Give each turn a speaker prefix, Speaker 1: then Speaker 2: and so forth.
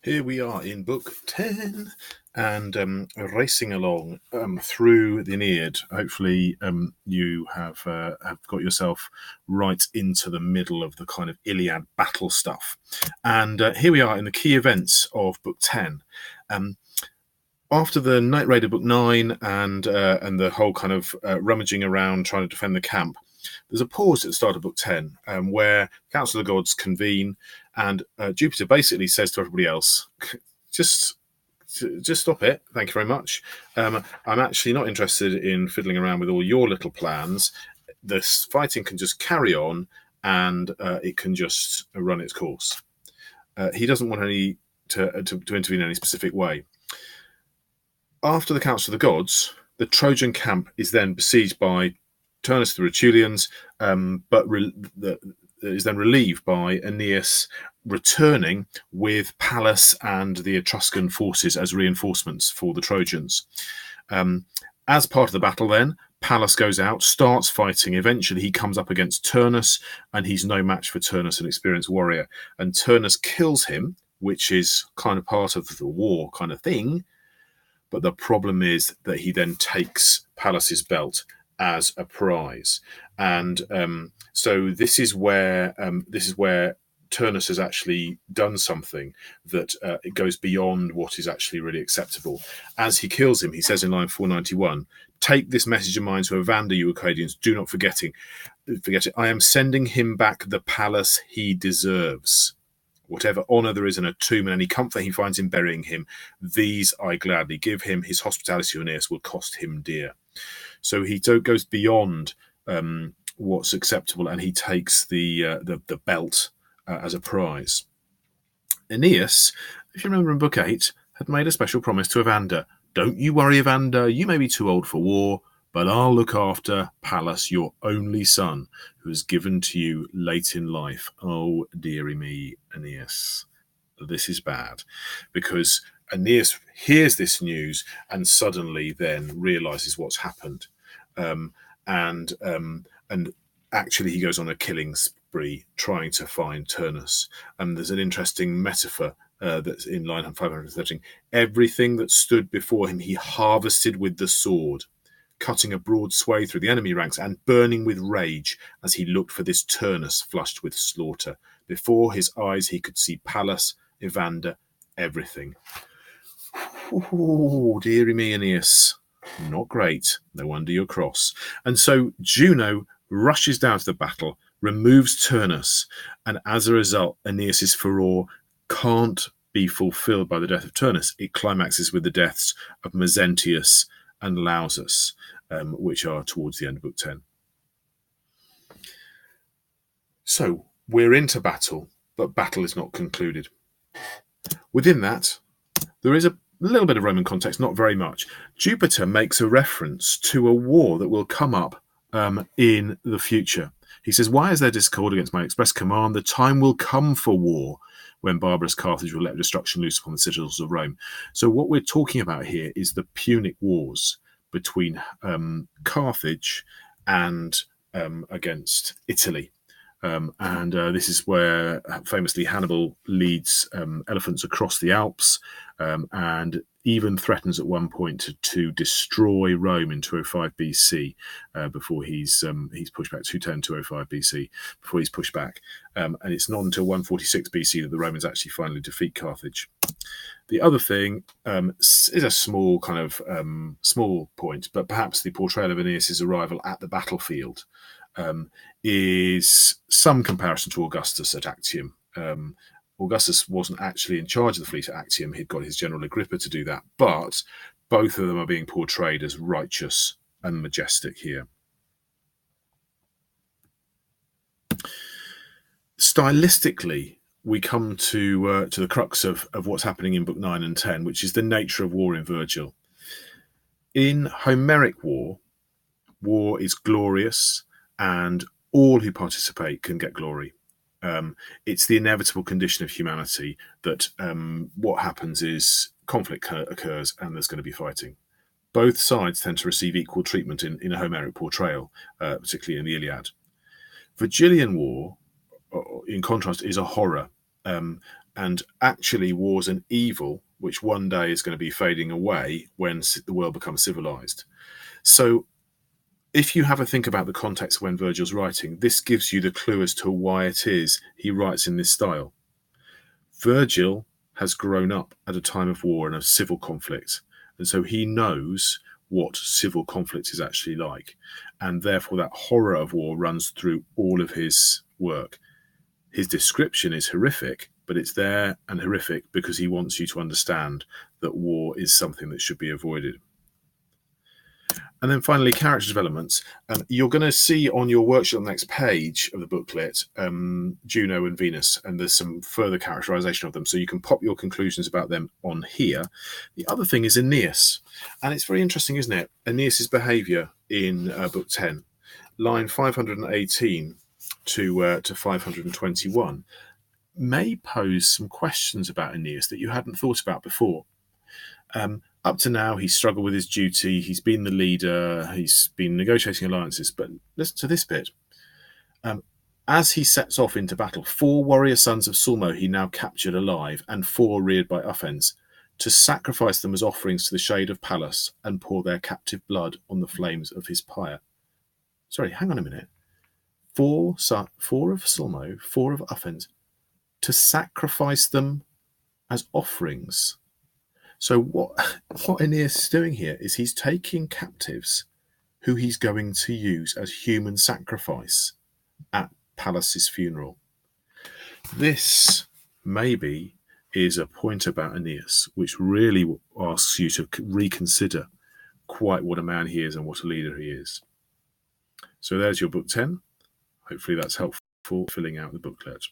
Speaker 1: Here we are in book 10 and racing along through the Aeneid. Hopefully, you have got yourself right into the middle of the kind of Iliad battle stuff. And here we are in the key events of book 10. After the night raid of book 9 and the whole kind of rummaging around trying to defend the camp, there's a pause at the start of book 10 where the Council of the Gods convene, and Jupiter basically says to everybody else, just stop it, thank you very much. I'm actually not interested in fiddling around with all your little plans. This fighting can just carry on, and it can just run its course. He doesn't want any to intervene in any specific way. After the Council of the Gods, the Trojan camp is then besieged by Turnus the Rutulians, but is then relieved by Aeneas returning with Pallas and the Etruscan forces as reinforcements for the Trojans. As part of the battle then, Pallas goes out, starts fighting. Eventually he comes up against Turnus, and he's no match for Turnus, an experienced warrior. And Turnus kills him, which is kind of part of the war kind of thing. But the problem is that he then takes Pallas's belt as a prize, and so this is where Turnus has actually done something that it goes beyond what is actually really acceptable. As he kills him, he says in line 491, "Take this message of mine to Evander, you Arcadians. Do not forget it. I am sending him back the Pallas he deserves. Whatever honour there is in a tomb and any comfort he finds in burying him, these I gladly give him. His hospitality to Aeneas will cost him dear." So he goes beyond what's acceptable, and he takes the belt as a prize. Aeneas, if you remember in book 8, had made a special promise to Evander. "Don't you worry, Evander. You may be too old for war, but I'll look after Pallas, your only son, who is given to you late in life." Oh, dearie me, Aeneas. This is bad, because Aeneas hears this news and suddenly then realizes what's happened. And actually he goes on a killing spree trying to find Turnus. And there's an interesting metaphor that's in line 513. "Everything that stood before him he harvested with the sword, cutting a broad swathe through the enemy ranks and burning with rage as he looked for this Turnus flushed with slaughter. Before his eyes he could see Pallas, Evander, everything." Oh, dearie me, Aeneas. Not great. No wonder you're cross. And so Juno rushes down to the battle, removes Turnus, and as a result, Aeneas's furore can't be fulfilled by the death of Turnus. It climaxes with the deaths of Mezentius and Lausus, which are towards the end of book 10. So we're into battle, but battle is not concluded. Within that, there is a little bit of Roman context, not very much. Jupiter makes a reference to a war that will come up in the future. He says, "Why is there discord against my express command? The time will come for war, when barbarous Carthage will let destruction loose upon the citadels of Rome." So what we're talking about here is the Punic Wars between Carthage and against Italy. This is where famously Hannibal leads elephants across the Alps and even threatens at one point to destroy Rome in 205 BC before he's pushed back, 210, 205 BC, before he's pushed back. And it's not until 146 BC that the Romans actually finally defeat Carthage. The other thing is a small kind of small point, but perhaps the portrayal of Aeneas's arrival at the battlefield is some comparison to Augustus at Actium. Augustus wasn't actually in charge of the fleet at Actium. He'd got his general Agrippa to do that, but both of them are being portrayed as righteous and majestic here. Stylistically, we come to the crux of what's happening in book 9 and 10, which is the nature of war in Virgil. In Homeric war, war is glorious, and all who participate can get glory. It's the inevitable condition of humanity that what happens is conflict occurs and there's going to be fighting. Both sides tend to receive equal treatment in a Homeric portrayal, particularly in the Iliad. Virgilian war, in contrast, is a horror. and actually war's an evil which one day is going to be fading away when the world becomes civilized. So if you have a think about the context of when Virgil's writing, this gives you the clue as to why it is he writes in this style. Virgil has grown up at a time of war and of civil conflict, and so he knows what civil conflict is actually like, and therefore that horror of war runs through all of his work. His description is horrific, but it's there and horrific because he wants you to understand that war is something that should be avoided. And then finally, character developments. You're going to see on your worksheet on the next page of the booklet Juno and Venus, and there's some further characterization of them. So you can pop your conclusions about them on here. The other thing is Aeneas. And it's very interesting, isn't it? Aeneas's behaviour in book 10, line 518 to 521, may pose some questions about Aeneas that you hadn't thought about before. Up to now, he's struggled with his duty, he's been the leader, he's been negotiating alliances, but listen to this bit. As he sets off into battle, 4 warrior sons of Sulmo he now captured alive, and 4 reared by Ufens, to sacrifice them as offerings to the shade of Pallas and pour their captive blood on the flames of his pyre. Sorry, hang on a minute. 4 of Sulmo, 4 of Ufens, to sacrifice them as offerings. So what Aeneas is doing here is he's taking captives who he's going to use as human sacrifice at Pallas's funeral. This maybe is a point about Aeneas which really asks you to reconsider quite what a man he is and what a leader he is. So there's your book 10. Hopefully that's helpful filling out the booklet.